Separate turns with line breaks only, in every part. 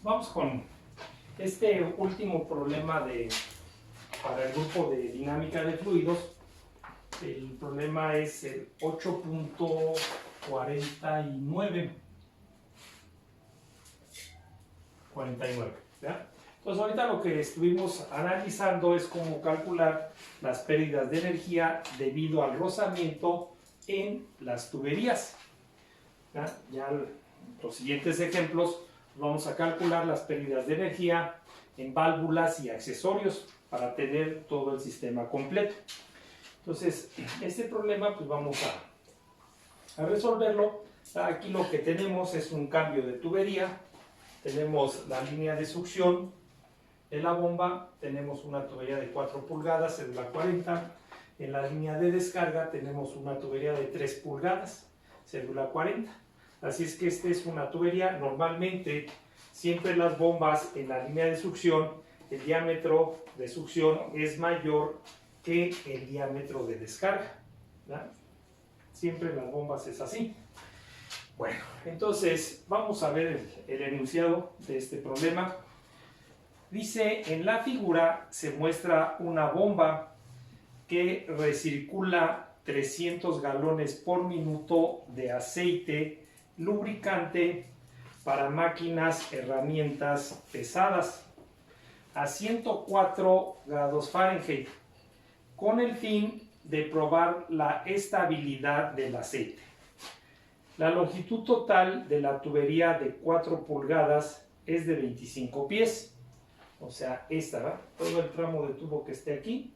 vamos con este último problema para el grupo de dinámica de fluidos. El problema es el 8.49. ¿Ya? Entonces ahorita lo que estuvimos analizando es cómo calcular las pérdidas de energía debido al rozamiento en las tuberías. Ya los siguientes ejemplos vamos a calcular las pérdidas de energía en válvulas y accesorios para tener todo el sistema completo. Entonces, este problema pues vamos a resolverlo. Aquí lo que tenemos es un cambio de tubería. Tenemos la línea de succión de la bomba, tenemos una tubería de 4 pulgadas, cédula 40. En la línea de descarga tenemos una tubería de 3 pulgadas, cédula 40. Así es que esta es una tubería. Normalmente, siempre las bombas en la línea de succión, el diámetro de succión es mayor que el diámetro de descarga, ¿verdad? Siempre en las bombas es así. Bueno, entonces vamos a ver el enunciado de este problema. Dice, en la figura se muestra una bomba que recircula 300 galones por minuto de aceite lubricante para máquinas, herramientas pesadas a 104 grados Fahrenheit con el fin de probar la estabilidad del aceite. La longitud total de la tubería de 4 pulgadas es de 25 pies. O sea, esta, ¿verdad? Todo el tramo de tubo que esté aquí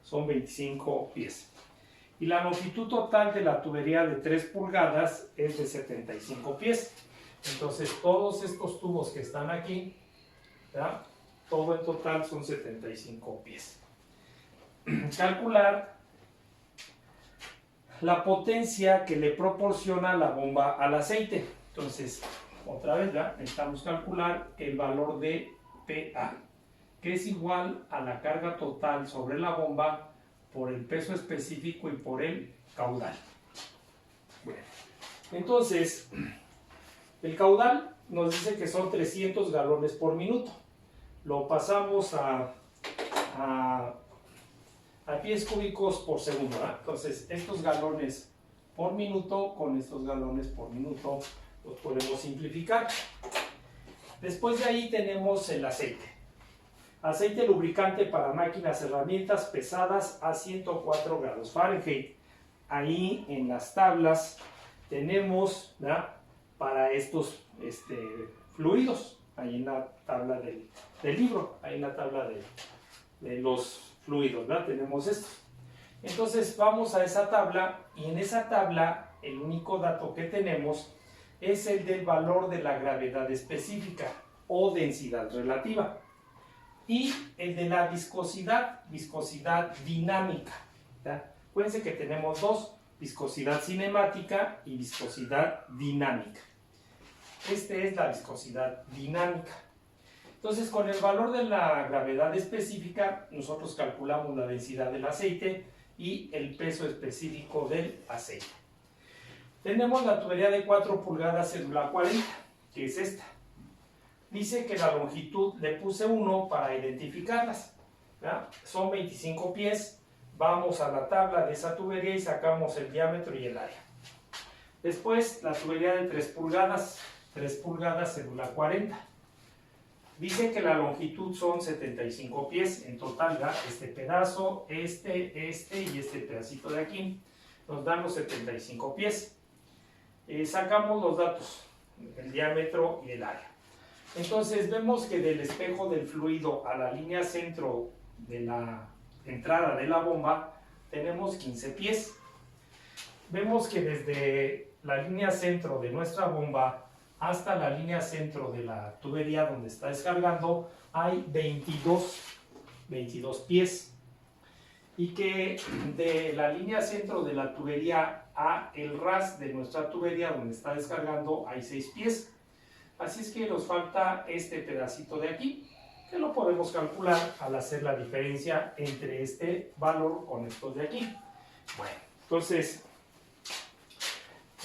son 25 pies. Y la longitud total de la tubería de 3 pulgadas es de 75 pies. Entonces, todos estos tubos que están aquí, ¿verdad? Todo en total son 75 pies. Calcular la potencia que le proporciona la bomba al aceite. Entonces, otra vez, ¿verdad? Necesitamos calcular el valor de PA, que es igual a la carga total sobre la bomba por el peso específico y por el caudal. Bueno, entonces, el caudal nos dice que son 300 galones por minuto. Lo pasamos a pies cúbicos por segundo, ¿verdad? Entonces, estos galones por minuto con estos galones por minuto los podemos simplificar. Después de ahí tenemos el aceite. Aceite lubricante para máquinas, herramientas pesadas a 104 grados Fahrenheit. Ahí en las tablas tenemos, ¿verdad?, para estos fluidos. Ahí en la tabla del libro, ahí en la tabla de los fluidos, ¿verdad? Tenemos esto. Entonces vamos a esa tabla y en esa tabla el único dato que tenemos es el del valor de la gravedad específica o densidad relativa y el de la viscosidad dinámica, ¿verdad? Acuérdense que tenemos dos, viscosidad cinemática y viscosidad dinámica. Este es la viscosidad dinámica. Entonces, con el valor de la gravedad específica, nosotros calculamos la densidad del aceite y el peso específico del aceite. Tenemos la tubería de 4 pulgadas cédula 40, que es esta. Dice que la longitud, le puse 1 para identificarlas, ¿verdad? Son 25 pies. Vamos a la tabla de esa tubería y sacamos el diámetro y el área. Después, la tubería de 3 pulgadas cédula 40. Dice que la longitud son 75 pies en total, ¿verdad? Este pedazo, este y este pedacito de aquí nos dan los 75 pies. Sacamos los datos, el diámetro y el área. Entonces vemos que del espejo del fluido a la línea centro de la entrada de la bomba tenemos 15 pies. Vemos que desde la línea centro de nuestra bomba hasta la línea centro de la tubería donde está descargando hay 22 pies, y que de la línea centro de la tubería a el ras de nuestra tubería donde está descargando hay 6 pies. Así es que nos falta este pedacito de aquí, que lo podemos calcular al hacer la diferencia entre este valor con estos de aquí. Bueno, entonces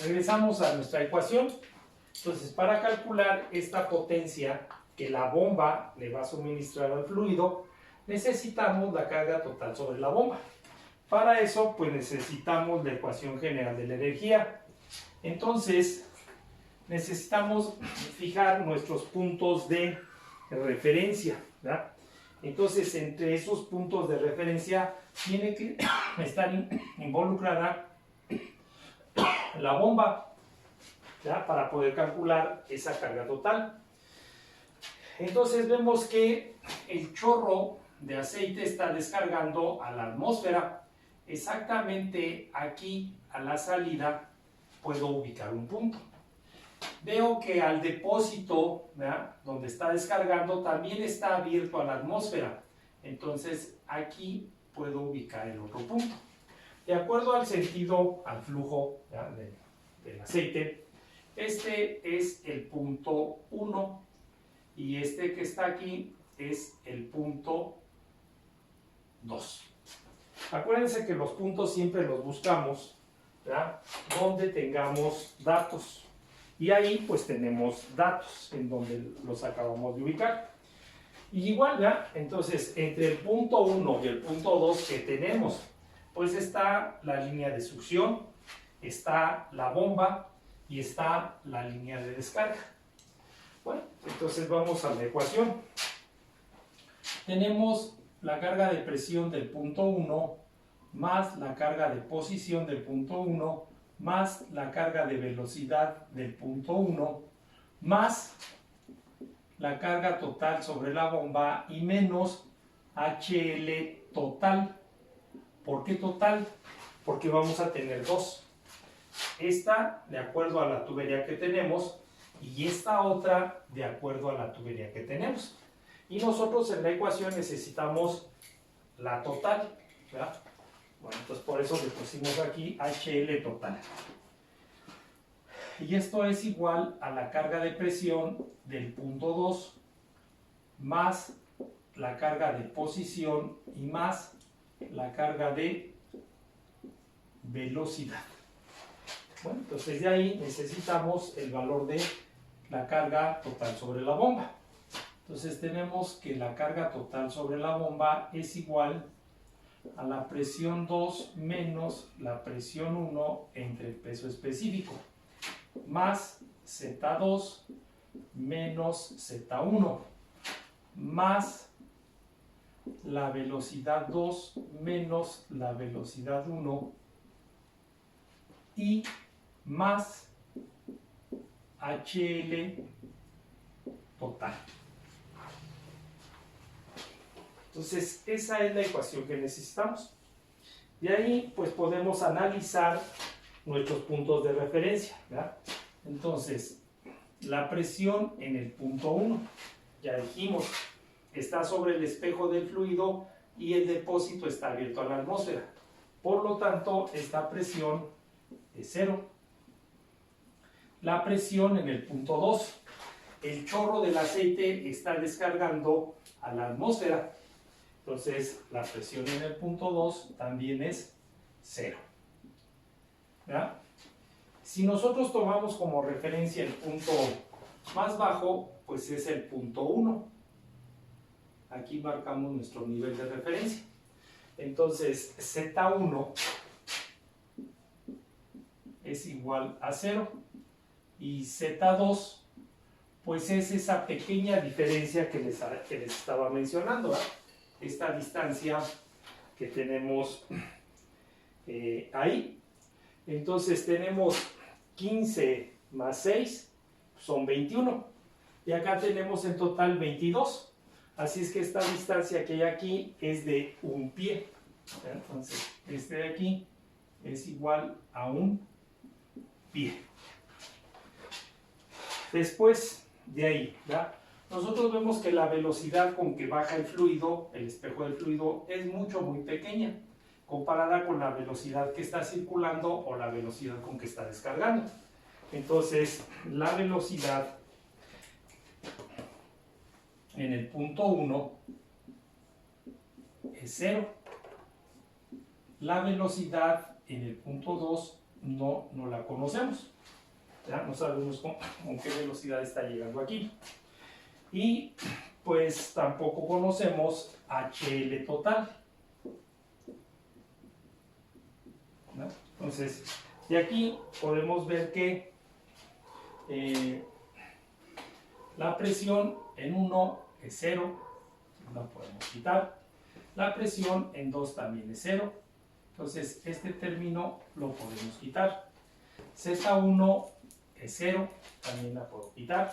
regresamos a nuestra ecuación. Entonces, para calcular esta potencia que la bomba le va a suministrar al fluido, necesitamos la carga total sobre la bomba. Para eso, pues necesitamos la ecuación general de la energía. Entonces, necesitamos fijar nuestros puntos de referencia, ¿verdad? Entonces, entre esos puntos de referencia tiene que estar involucrada la bomba, ¿ya? Para poder calcular esa carga total. Entonces vemos que el chorro de aceite está descargando a la atmósfera. Exactamente aquí a la salida puedo ubicar un punto. Veo que al depósito, ¿verdad?, donde está descargando, también está abierto a la atmósfera. Entonces aquí puedo ubicar el otro punto. De acuerdo al sentido, al flujo del aceite, este es el punto 1 y este que está aquí es el punto 2. Acuérdense que los puntos siempre los buscamos, ¿verdad?, donde tengamos datos. Y ahí pues tenemos datos en donde los acabamos de ubicar. Y igual, ¿ya? Entonces, entre el punto 1 y el punto 2 que tenemos, pues está la línea de succión, está la bomba y está la línea de descarga. Bueno, entonces vamos a la ecuación. Tenemos la carga de presión del punto 1 más la carga de posición del punto 1 más la carga de velocidad del punto 1 más la carga total sobre la bomba y menos HL total. ¿Por qué total? Porque vamos a tener dos. Esta de acuerdo a la tubería que tenemos y esta otra de acuerdo a la tubería que tenemos. Y nosotros en la ecuación necesitamos la total, ¿verdad? Bueno, entonces por eso le pusimos aquí HL total. Y esto es igual a la carga de presión del punto 2 más la carga de posición y más la carga de velocidad. Bueno, entonces de ahí necesitamos el valor de la carga total sobre la bomba. Entonces tenemos que la carga total sobre la bomba es igual a la presión 2 menos la presión 1 entre el peso específico, más Z2 menos Z1, más la velocidad 2 menos la velocidad 1 y más HL total. Entonces, esa es la ecuación que necesitamos. De ahí, pues podemos analizar nuestros puntos de referencia, ¿verdad? Entonces, la presión en el punto 1, ya dijimos, está sobre el espejo del fluido y el depósito está abierto a la atmósfera. Por lo tanto, esta presión es 0. La presión en el punto 2, el chorro del aceite está descargando a la atmósfera. Entonces, la presión en el punto 2 también es 0. ¿Verdad? Si nosotros tomamos como referencia el punto más bajo, pues es el punto 1. Aquí marcamos nuestro nivel de referencia. Entonces, Z1 es igual a 0. Y Z2, pues es esa pequeña diferencia que les estaba mencionando, ¿verdad? Esta distancia que tenemos ahí. Entonces tenemos 15 más 6 son 21 y acá tenemos en total 22, así es que esta distancia que hay aquí es de un pie. Entonces este de aquí es igual a un pie. Después de ahí, ¿verdad?, nosotros vemos que la velocidad con que baja el fluido, el espejo del fluido, es muy pequeña, comparada con la velocidad que está circulando o la velocidad con que está descargando. Entonces, la velocidad en el punto 1 es 0. La velocidad en el punto 2 no la conocemos. ¿Ya? No sabemos con qué velocidad está llegando aquí. Y pues tampoco conocemos HL total, ¿no? Entonces, de aquí podemos ver que la presión en 1 es 0, la podemos quitar. La presión en 2 también es 0. Entonces, este término lo podemos quitar. Z1 es 0, también la puedo quitar.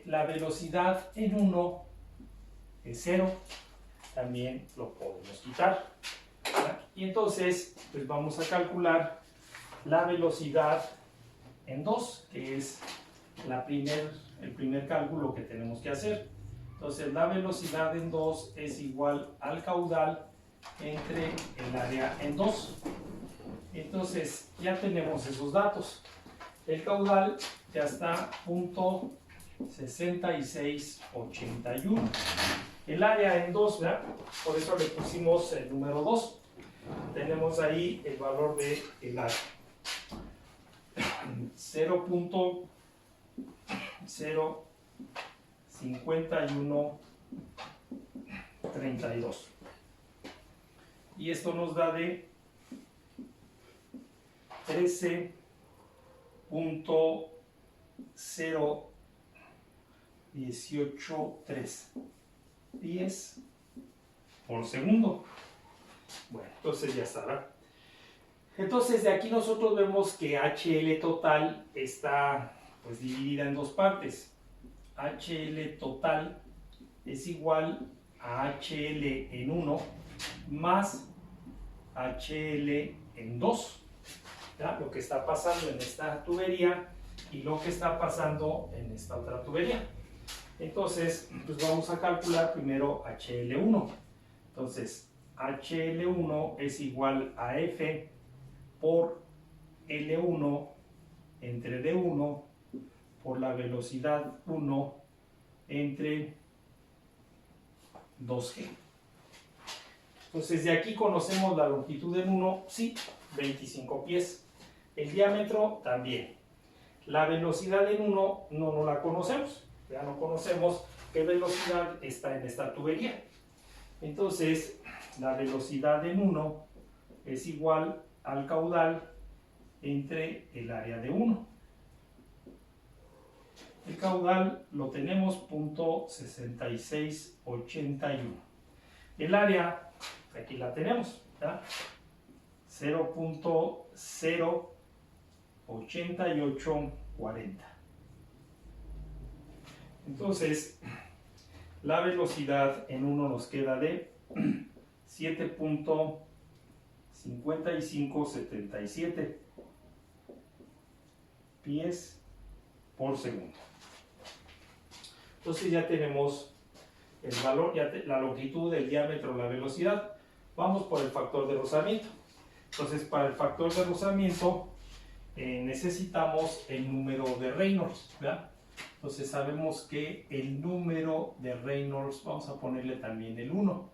La velocidad en 1 es 0, también lo podemos quitar. ¿Verdad? Y entonces, pues vamos a calcular la velocidad en 2, que es el primer cálculo que tenemos que hacer. Entonces, la velocidad en 2 es igual al caudal entre el área en 2. Entonces, ya tenemos esos datos. El caudal ya está punto 6681. El área en 2, ¿verdad? Por eso le pusimos el número 2. Tenemos ahí el valor de el área. 0.05132. Y esto nos da de 13.0183 10 por segundo. Bueno, entonces ya está. Entonces de aquí nosotros vemos que HL total está pues dividida en dos partes. HL total es igual a HL en 1 más HL en 2. ¿Ya? Lo que está pasando en esta tubería y lo que está pasando en esta otra tubería. Entonces, pues vamos a calcular primero HL1. Entonces, HL1 es igual a F por L1 entre D1 por la velocidad 1 entre 2G. Entonces, de aquí conocemos la longitud en 1, sí, 25 pies. El diámetro también. La velocidad en 1 no la conocemos. Ya no conocemos qué velocidad está en esta tubería. Entonces, la velocidad en 1 es igual al caudal entre el área de 1. El caudal lo tenemos punto 6681. El área, aquí la tenemos, 0.08840. Entonces, la velocidad en 1 nos queda de 7.5577 pies por segundo. Entonces ya tenemos el valor, la longitud, el diámetro, la velocidad. Vamos por el factor de rozamiento. Entonces, para el factor de rozamiento necesitamos el número de Reynolds, ¿verdad? Entonces sabemos que el número de Reynolds, vamos a ponerle también el 1,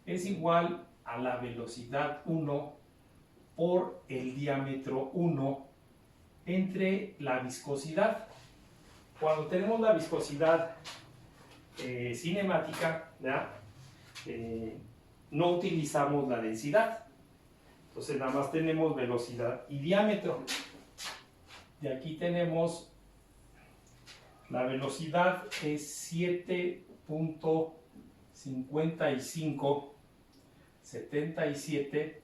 es igual a la velocidad 1 por el diámetro 1 entre la viscosidad. Cuando tenemos la viscosidad cinemática, no utilizamos la densidad. Entonces nada más tenemos velocidad y diámetro. De aquí tenemos la velocidad es 7.5577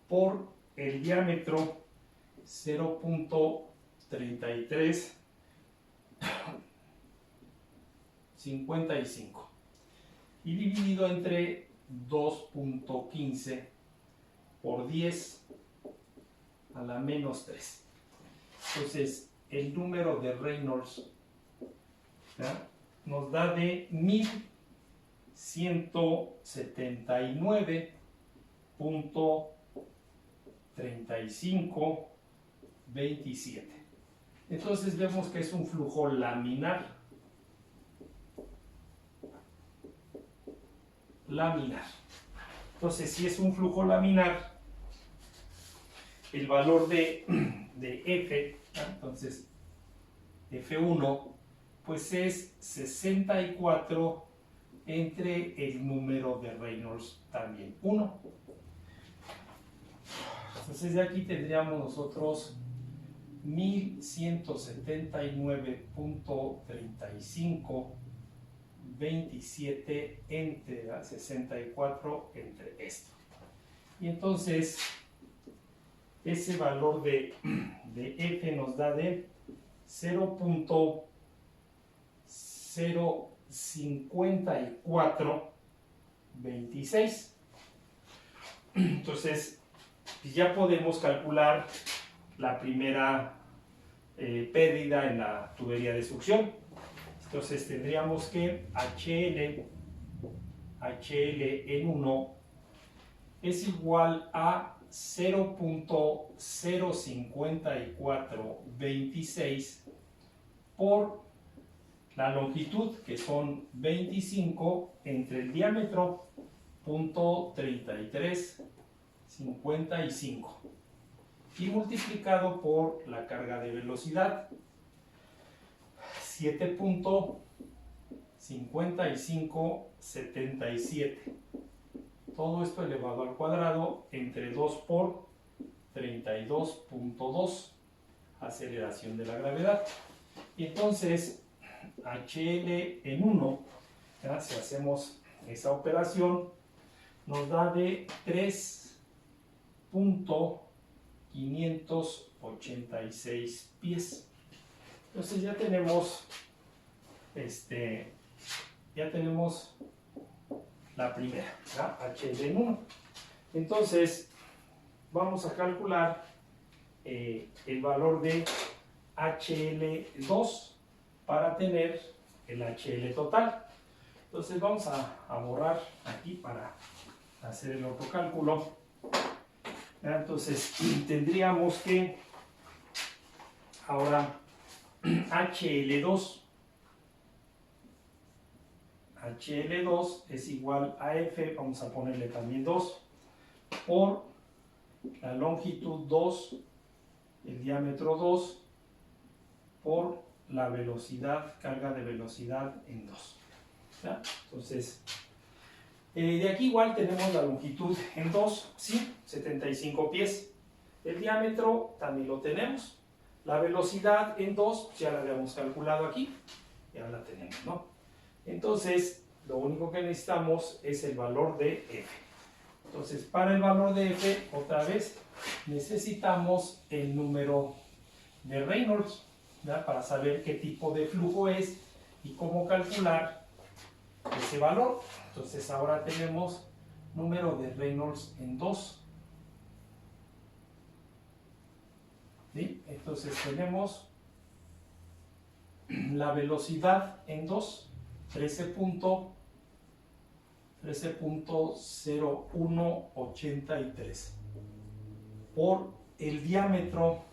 por el diámetro 0.3355 y dividido entre 2.15 por 10 a la menos 3. Entonces, el número de Reynolds nos da de 1179.3527. Entonces vemos que es un flujo laminar. Entonces, si es un flujo laminar, el valor de F, entonces F1 pues es 64 entre el número de Reynolds también 1. Entonces de aquí tendríamos nosotros 1175.3527 entre 64 entre esto. Y entonces ese valor de F nos da de 0.05426. Entonces ya podemos calcular la primera pérdida en la tubería de succión. Entonces tendríamos que HL en 1 es igual a 0.05426 por la longitud, que son 25, entre el diámetro, 0.3355, y multiplicado por la carga de velocidad, 7.5577. Todo esto elevado al cuadrado entre 2 por 32.2, aceleración de la gravedad. Y entonces HL en 1, si hacemos esa operación, nos da de 3.586 pies. Entonces ya tenemos la primera, HL en 1. Entonces vamos a calcular el valor de HL2 para tener el HL total. Entonces vamos a borrar aquí para hacer el otro cálculo. Entonces tendríamos que ahora HL2 es igual a F, vamos a ponerle también 2, por la longitud 2, el diámetro 2, por la velocidad, carga de velocidad en 2. ¿Ya? Entonces, de aquí igual tenemos la longitud en 2, ¿sí? 75 pies. El diámetro también lo tenemos. La velocidad en 2, ya la habíamos calculado aquí, ya la tenemos, ¿no? Entonces, lo único que necesitamos es el valor de F. Entonces, para el valor de F, otra vez, necesitamos el número de Reynolds, ¿ya? Para saber qué tipo de flujo es y cómo calcular ese valor. Entonces, ahora tenemos número de Reynolds en 2. ¿Sí? Entonces, tenemos la velocidad en 2. 13.0183 por el diámetro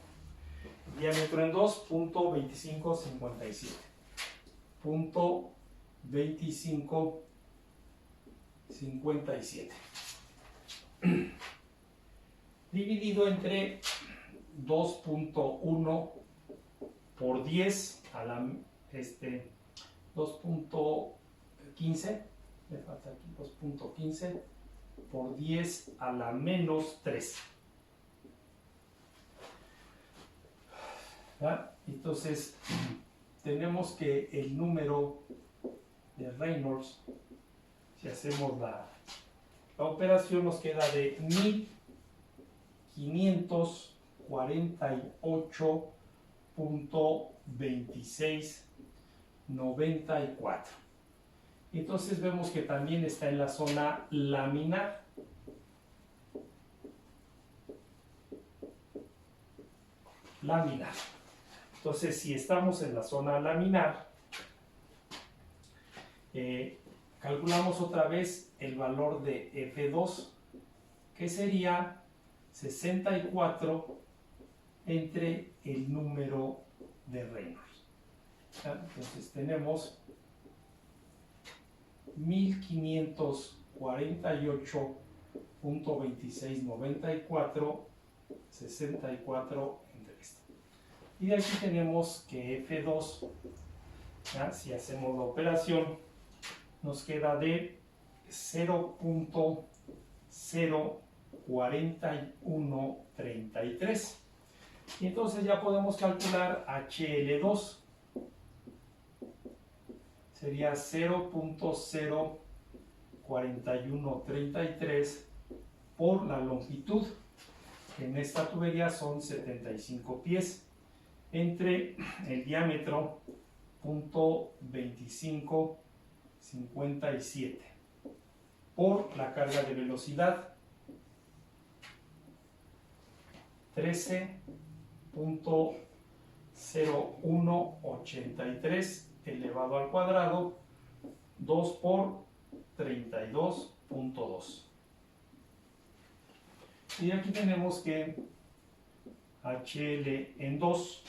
en 2, 0.2557, 0.2557 dividido entre 2.1 por 10 a la 2.15, me falta aquí 2.15 por 10 a la menos 3. ¿Ya? Entonces, tenemos que el número Reynolds, si hacemos la operación, nos queda de 1548.2694. Entonces vemos que también está en la zona laminar. Entonces, si estamos en la zona laminar, calculamos otra vez el valor de F2, que sería 64 entre el número de Reynolds. Entonces tenemos 1548.2694, 64 entre esto. Y de aquí tenemos que F2 ¿ya? Si hacemos la operación, nos queda de 0.04133. Y entonces ya podemos calcular HL2. Sería 0.04133 por la longitud, que en esta tubería son 75 pies, entre el diámetro 0.2557 por la carga de velocidad 13.0183 elevado al cuadrado 2 por 32.2. Y aquí tenemos que HL en 2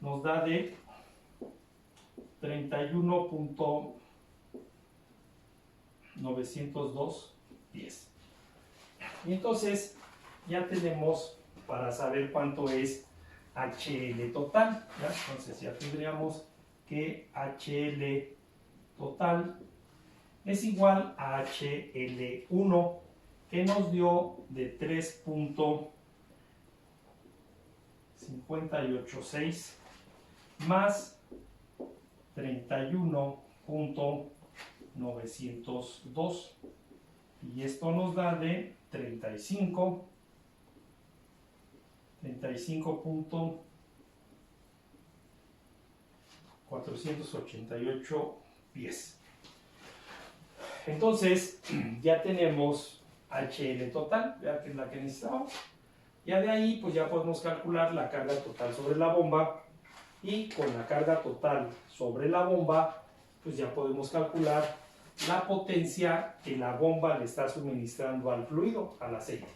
nos da de 31.902 pies. Y entonces ya tenemos para saber cuánto es HL total, ¿ya? Entonces ya tendríamos que HL total es igual a HL1, que nos dio de 3.586 más 31.902, y esto nos da de 35.488 pies. Entonces ya tenemos HL total, ya que es la que necesitamos. Ya de ahí pues ya podemos calcular la carga total sobre la bomba, y con la carga total sobre la bomba pues ya podemos calcular la potencia que la bomba le está suministrando al fluido, al aceite.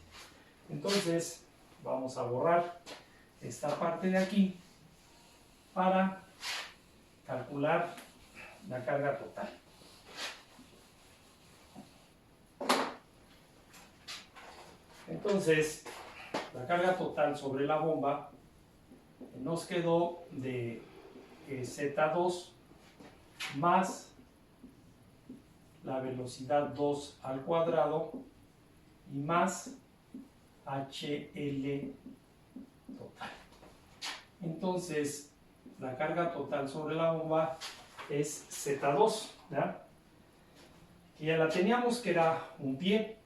Entonces vamos a borrar esta parte de aquí para calcular la carga total. Entonces, la carga total sobre la bomba nos quedó de Z2 más la velocidad 2 al cuadrado y más HL total. Entonces, la carga total sobre la bomba es Z2, ¿ya? Que ya la teníamos, que era un pie,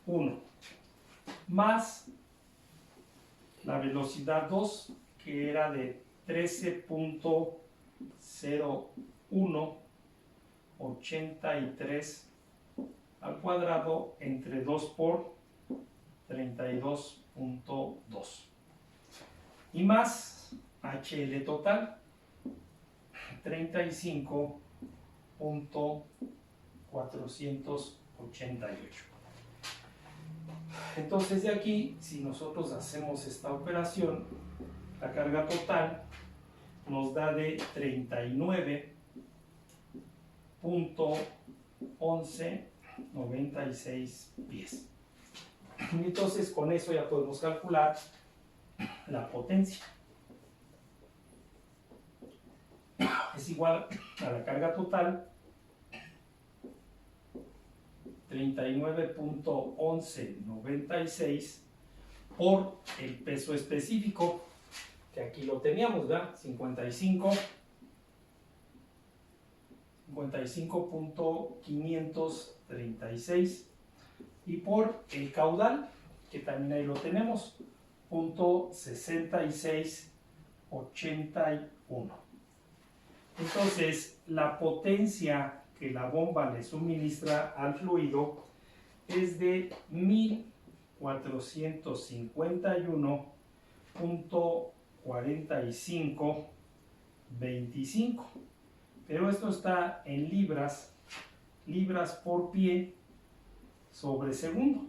1, más la velocidad 2, que era de 13.0183 al cuadrado entre 2 por 32.2, y más HL total 35.488. Entonces de aquí, si nosotros hacemos esta operación, la carga total nos da de 39.1196 pies. Y entonces con eso ya podemos calcular la potencia. Es igual a la carga total 39.1196 por el peso específico, que aquí lo teníamos, ¿verdad? 55.536, y por el caudal, que también ahí lo tenemos, .6681. Entonces, la potencia que la bomba le suministra al fluido es de 1451.4525, pero esto está en libras por pie sobre segundo,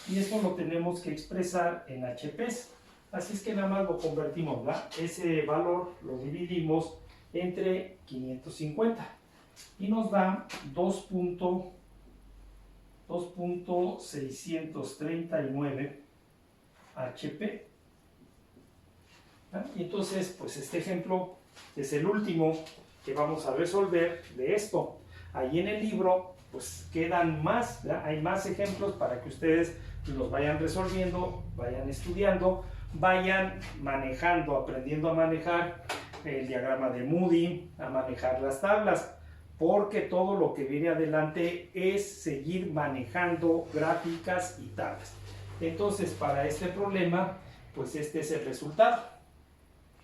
y esto lo tenemos que expresar en HPs, así es que nada más lo convertimos, ¿verdad? Ese valor lo dividimos entre 550 y nos da 2.639 HP. ¿verdad? Y entonces, pues este ejemplo es el último que vamos a resolver de esto. Ahí en el libro, pues quedan más, ¿verdad? Hay más ejemplos para que ustedes los vayan resolviendo, vayan estudiando, vayan manejando, aprendiendo a manejar el diagrama de Moody, a manejar las tablas, porque todo lo que viene adelante es seguir manejando gráficas y tablas. Entonces, para este problema, pues este es el resultado.